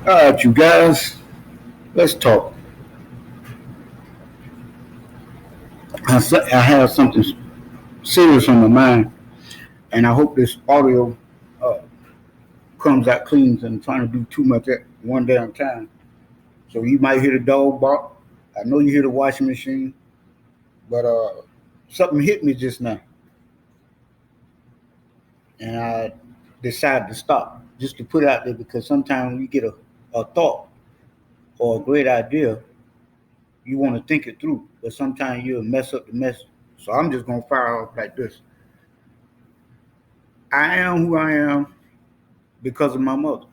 All right, you guys, let's talk. I have something serious on my mind, and I hope this audio uh, comes out clean. And I'm trying to do too much at one damn time. So you might hear the dog bark. I know you hear the washing machine, but something hit me just now, and I decided to stop just to put it out there because sometimes when you get a thought or a great idea, you want to think it through, but sometimes you'll mess up the mess. So I'm just gonna fire off like this. I am who I am because of my mother.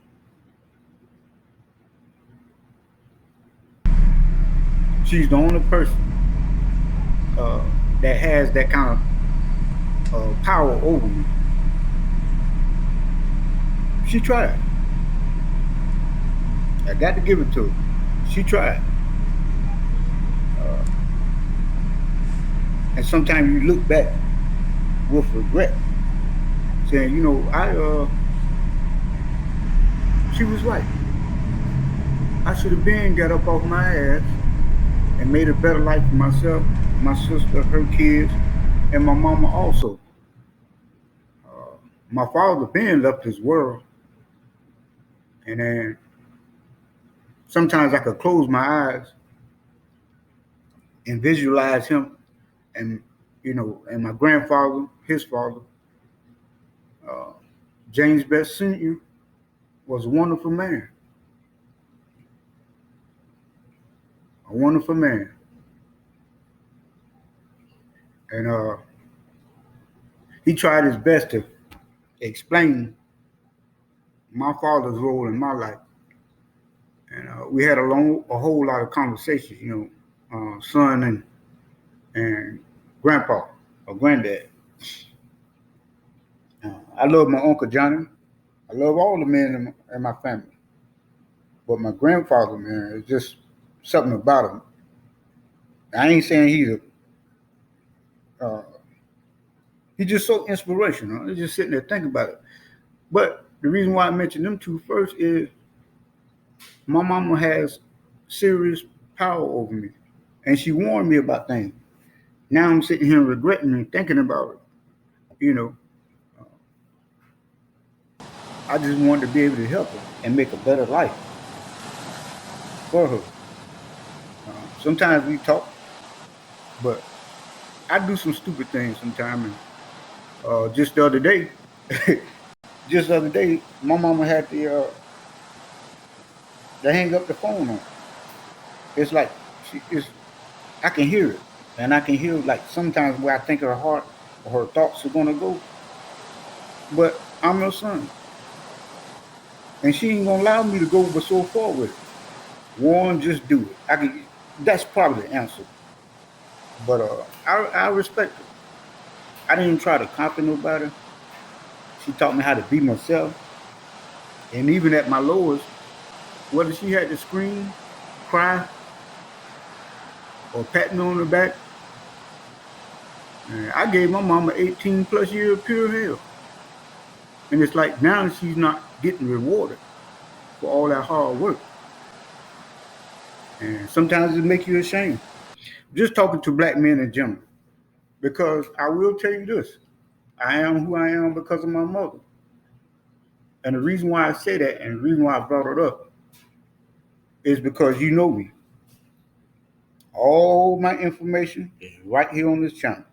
She's the only person uh, that has that kind of power over me. She tried. I got to give it to her. She tried. Uh, and sometimes you look back with regret, saying, she was right. I should have been got up off my ass and made a better life for myself, my sister, her kids, and my mama also. Uh, my father Ben left this world, and then sometimes I could close my eyes and visualize him and and my grandfather, his father, uh, James Best Sr. was a wonderful man, and he tried his best to explain my father's role in my life, and we had a whole lot of conversations, son and grandpa or granddad. I love my uncle Johnny. I love all the men in my family, but my grandfather, man, is just something about him. I ain't saying uh, he's just so inspirational. I'm just sitting there thinking about it. But the reason why I mentioned them two first is my mama has serious power over me, and she warned me about things. Now I'm sitting here regretting and thinking about it. You know, I just wanted to be able to help her and make a better life for her. Sometimes we talk, but I do some stupid things sometimes. And just the other day, just the other day, my mama had to hang up the phone on. It's like I can hear it, and I can hear like sometimes where I think her heart or her thoughts are gonna go. But I'm her son, and she ain't gonna allow me to go but so far with it. One, just do it. I can. That's probably the answer. But I respect her. I didn't try to copy nobody. She taught me how to be myself, and even at my lowest, whether she had to scream, cry, or pat me on the back, I gave my mama 18 plus years of pure hell. And it's like now she's not getting rewarded for all that hard work. And sometimes it makes you ashamed. Just talking to black men in general. Because I will tell you this, I am who I am because of my mother. And the reason why I say that and the reason why I brought it up is because you know me. All my information is right here on this channel.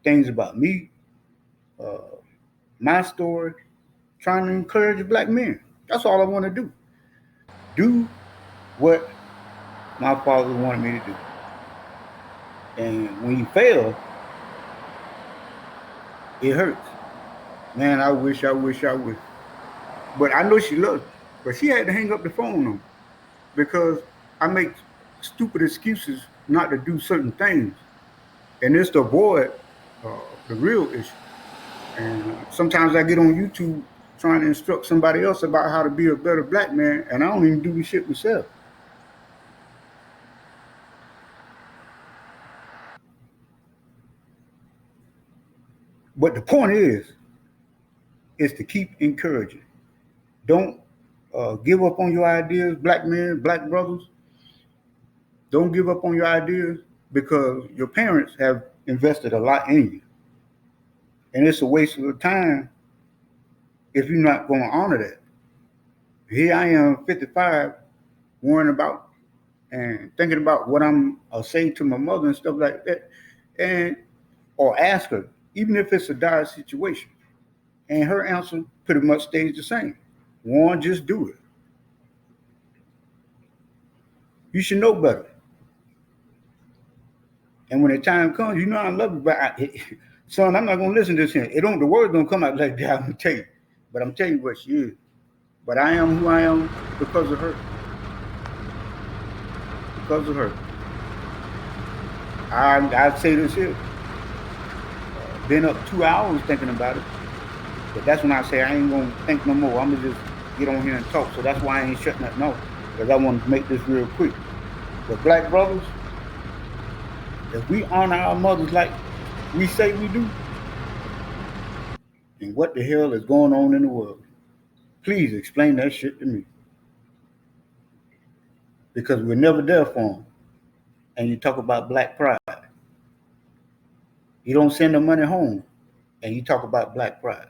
Things about me, uh, my story, trying to encourage black men. That's all I want to do. Do what my father wanted me to do. And when you fail, it hurts. Man, I wish. But I know she loves me. But she had to hang up the phone on me because I make stupid excuses not to do certain things. And it's to avoid the real issue. And sometimes I get on YouTube trying to instruct somebody else about how to be a better black man, and I don't even do the shit myself. But the point is to keep encouraging. Don't give up on your ideas, black men, black brothers. Don't give up on your ideas because your parents have invested a lot in you. And it's a waste of time if you're not going to honor that. Here I am, 55, worrying about and thinking about what I'm saying to my mother and stuff like that, and or ask her, even if it's a dire situation. And her answer pretty much stays the same. One, just do it. You should know better. And when the time comes, you know I love you, but son, I'm not gonna listen to this. It don't. The words don't come out like that. I'm gonna tell you, but I'm telling you what she is. But I am who I am because of her. Because of her. I'd say this here. Been up 2 hours thinking about it, but that's when I say I ain't gonna think no more. I'm gonna just get on here and talk. So that's why I ain't shutting nothing off because I want to make this real quick. But black brothers, if we honor our mothers like we say we do, then what the hell is going on in the world? Please explain that shit to me. Because we're never there for them. And you talk about black pride. You don't send the money home and you talk about black pride.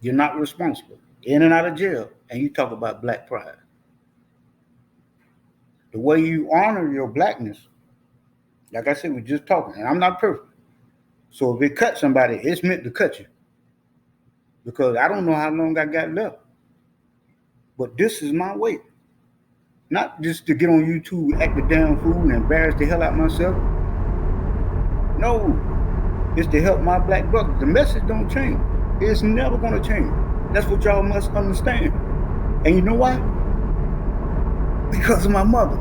You're not responsible. In and out of jail and you talk about black pride. The way you honor your blackness, like I said, we're just talking, and I'm not perfect. So if it cut somebody, it's meant to cut you. Because I don't know how long I got left. But this is my way. Not just to get on YouTube, act the damn fool, and embarrass the hell out of myself. No. It's to help my black brothers. The message don't change. It's never going to change. That's what y'all must understand. And you know why? Because of my mother.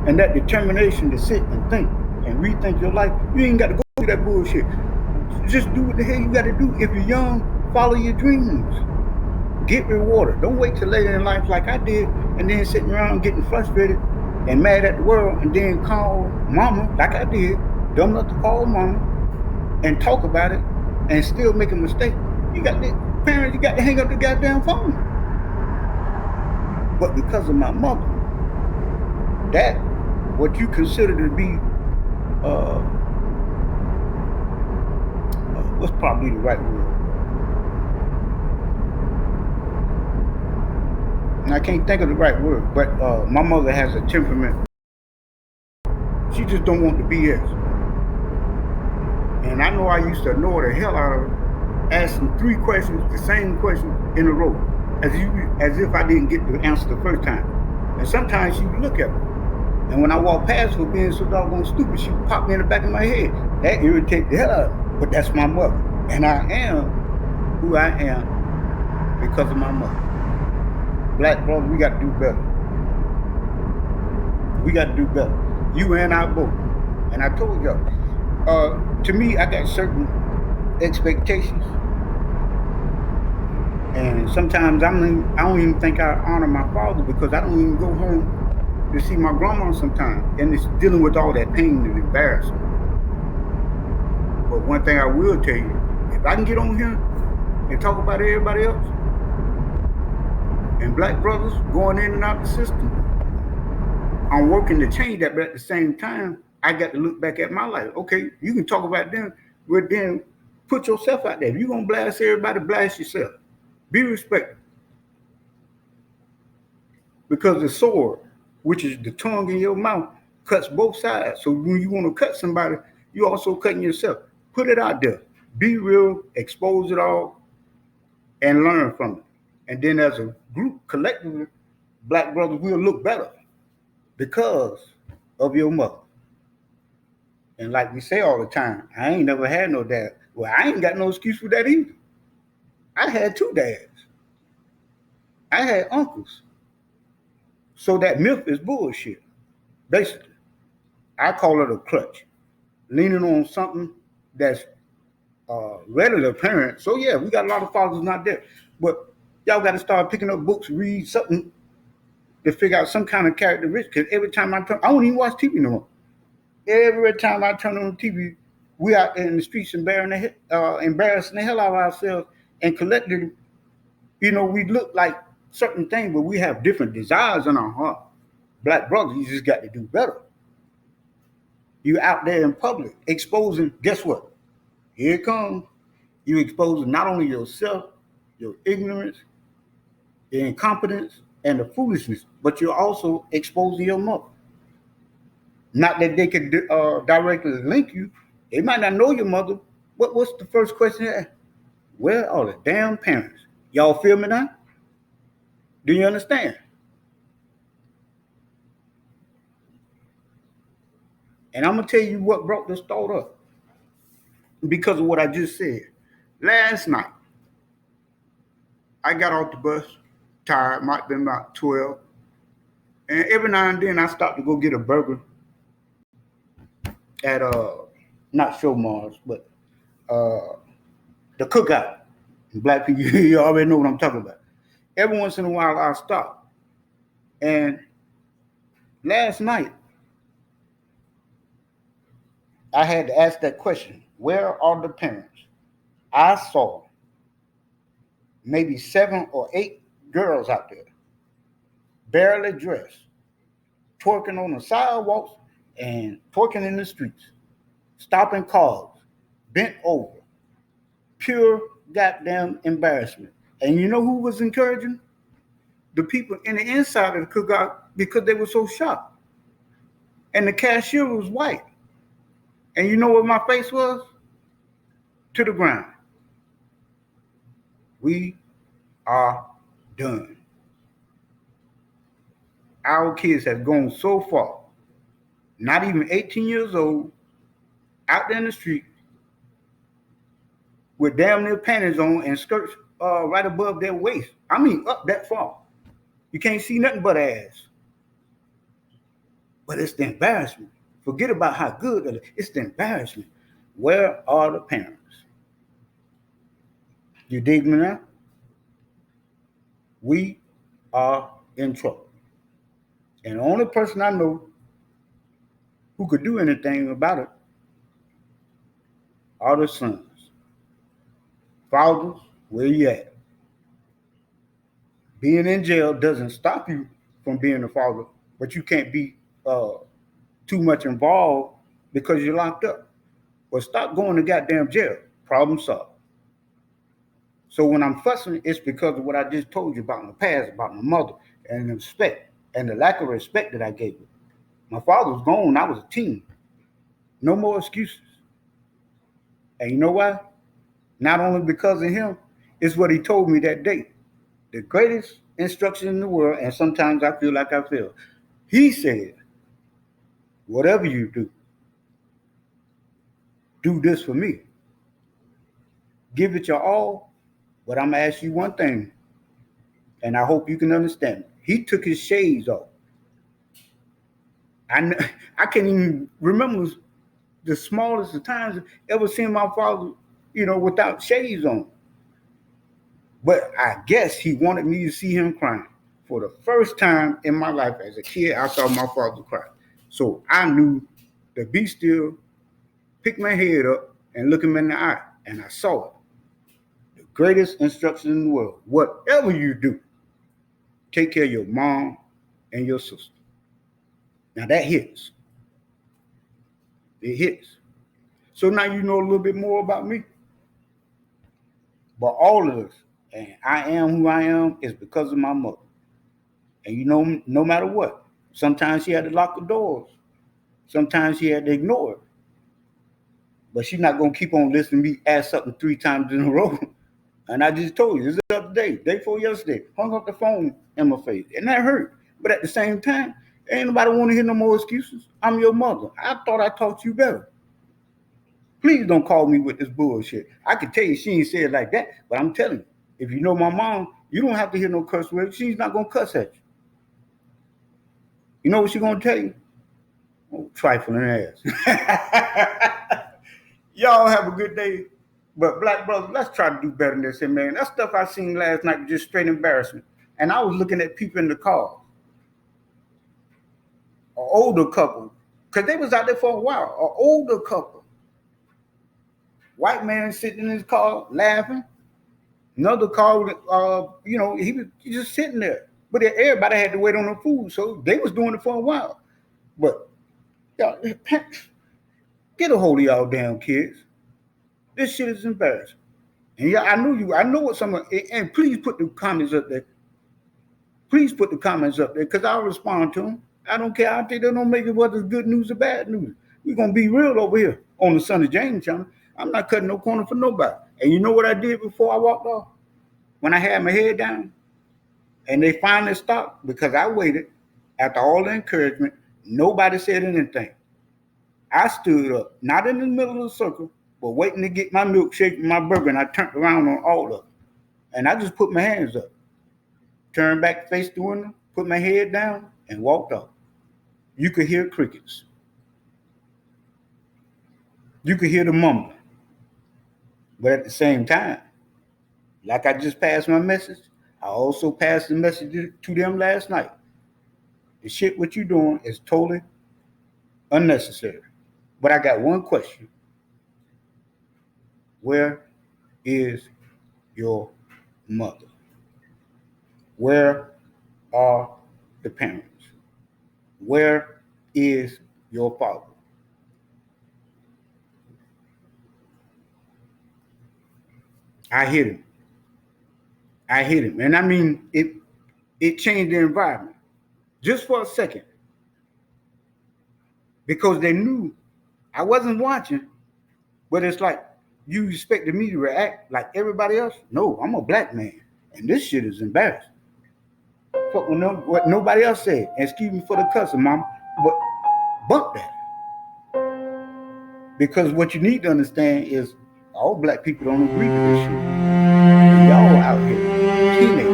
And that determination to sit and think and rethink your life. You ain't got to go through that bullshit. Just do what the hell you got to do. If you're young, follow your dreams. Get rewarded. Don't wait till later in life like I did and then sitting around getting frustrated and mad at the world and then call mama like I did, dumb enough to call mama and talk about it and still make a mistake. You got the parents, you got to hang up the goddamn phone. But because of my mother, that what you consider to be what's probably the right word? And I can't think of the right word, but my mother has a temperament. She just don't want the BS. And I know I used to annoy the hell out of her, asking 3 questions, the same question in a row, as if I didn't get the answer the first time. And sometimes she would look at me. And when I walk past her being so doggone stupid, she would pop me in the back of my head. That irritates the hell out of me. But that's my mother. And I am who I am because of my mother. Black brothers, we got to do better. We got to do better. You and I both. And I told y'all, to me, I got certain expectations. And sometimes I don't even think I honor my father because I don't even go home to see my grandma sometimes. And it's dealing with all that pain and embarrassment. But one thing I will tell you, if I can get on here and talk about everybody else, and black brothers going in and out the system, I'm working to change that, but at the same time, I got to look back at my life. Okay, you can talk about them, but then put yourself out there. If you're going to blast everybody, blast yourself. Be respectful. Because the sword, which is the tongue in your mouth, cuts both sides. So when you want to cut somebody, you also cutting yourself. Put it out there. Be real, expose it all, and learn from it. And then as a group, collectively, black brothers will look better because of your mother. And like we say all the time, I ain't never had no dad. Well, I ain't got no excuse for that either. I had 2 dads. I had uncles. So that myth is bullshit, basically. I call it a crutch. Leaning on something that's readily apparent. So yeah, we got a lot of fathers not there. But y'all got to start picking up books, read something to figure out some kind of characteristic. Because every time I don't even watch TV no more. Every time I turn on TV, we out in the streets embarrassing the hell out of ourselves, and collectively We look like certain things, but we have different desires in our heart. Black brothers, you just got to do better. You out there in public exposing, guess what? Here it comes. You exposing not only yourself, your ignorance, your incompetence, and the foolishness, but you're also exposing your mother. Not that they could directly link you. They might not know your mother. What's the first question? Where are the damn parents? Y'all feel me now? Do you understand? And I'm gonna tell you what brought this thought up because of what I just said. Last night, I got off the bus, tired, might have been about 12. And every now and then I stop to go get a burger at not Show Mars, but the cookout. Black people, you already know what I'm talking about. Every once in a while I'll stop. And last night I had to ask that question, where are the parents? I saw maybe 7 or 8 girls out there, barely dressed, twerking on the sidewalks and twerking in the streets, stopping cars, bent over, pure goddamn embarrassment. And you know who was encouraging? The people in the inside of the cookout because they were so shocked. And the cashier was white. And you know what my face was? To the ground. We are done. Our kids have gone so far, not even 18 years old, out there in the street with damn near panties on and skirts right above their waist. I mean, up that far. You can't see nothing but ass. But it's the embarrassment. Forget about how good it is. It's the embarrassment. Where are the parents? You dig me now? We are in trouble. And the only person I know who could do anything about it are the sons. Fathers, where you at? Being in jail doesn't stop you from being a father, but you can't be too much involved because you're locked up. Well, stop going to goddamn jail. Problem solved. So when I'm fussing, it's because of what I just told you about my past, about my mother, and the respect, and the lack of respect that I gave her. My father was gone. I was a teen. No more excuses. And you know why? Not only because of him, it's what he told me that day. The greatest instruction in the world, and sometimes I feel like I fail. He said, whatever you do this for me. Give it your all, but I'm going to ask you one thing, and I hope you can understand. He took his shades off. I can't even remember the smallest of times ever seen my father, without shades on. But I guess he wanted me to see him crying. For the first time in my life as a kid, I saw my father cry. So I knew to be still, pick my head up, and look him in the eye. And I saw it. The greatest instruction in the world. Whatever you do, take care of your mom and your sister. Now that hits. It hits. So now you know a little bit more about me. But all of this, and I am who I am, is because of my mother. And no matter what, sometimes she had to lock the doors. Sometimes she had to ignore it. But she's not going to keep on listening to me ask something 3 times in a row. And I just told you, this is the other day before yesterday, hung up the phone in my face. And that hurt. But at the same time, ain't nobody want to hear no more excuses. I'm your mother. I thought I taught you better. Please don't call me with this bullshit. I can tell you she ain't say it like that, but I'm telling you, if you know my mom, you don't have to hear no curse words. She's not going to cuss at you. You know what she's going to tell you? Oh, trifling ass. Y'all have a good day. But black brothers, let's try to do better than this, man. That stuff I seen last night was just straight embarrassment. And I was looking at people in the car, an older couple, because they was out there for a while, an older couple. White man sitting in his car laughing. Another car, he was just sitting there. But everybody had to wait on the food, so they was doing it for a while. But y'all, get a hold of y'all damn kids. This shit is embarrassing. And yeah, I know what some of, and please put the comments up there. Please put the comments up there because I'll respond to them. I don't care. I think they don't make it whether it's good news or bad news. We're going to be real over here on the Son of James channel. I'm not cutting no corner for nobody. And you know what I did before I walked off? When I had my head down and they finally stopped because I waited after all the encouragement, nobody said anything. I stood up, not in the middle of the circle, but waiting to get my milkshake and my burger, and I turned around on all of them. And I just put my hands up, turned back, faced the window, put my head down, and walked off. You could hear crickets. You could hear the mumbling. But at the same time, like I just passed my message, I also passed the message to them last night. The shit what you doing is totally unnecessary. But I got one question. Where is your mother? Where are the parents? Where is your father? I hit him. And I mean, it changed the environment just for a second because they knew I wasn't watching, but it's like you expected me to react like everybody else. No, I'm a black man, and this shit is embarrassing. Fuck what nobody else said. Excuse me for the cussing, mom, but bump that. Because what you need to understand is all black people don't agree with this shit. Y'all out here, teenagers,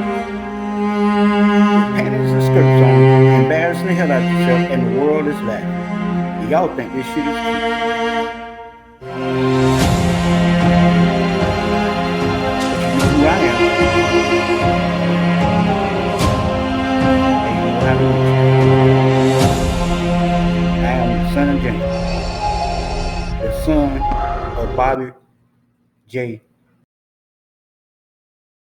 with panties and skirts on, embarrassing the hell out of yourself, and the world is laughing. And y'all think this shit is cute. But you know who I am. And you know how to reach me. I am the Son of James, the son of Bobby J.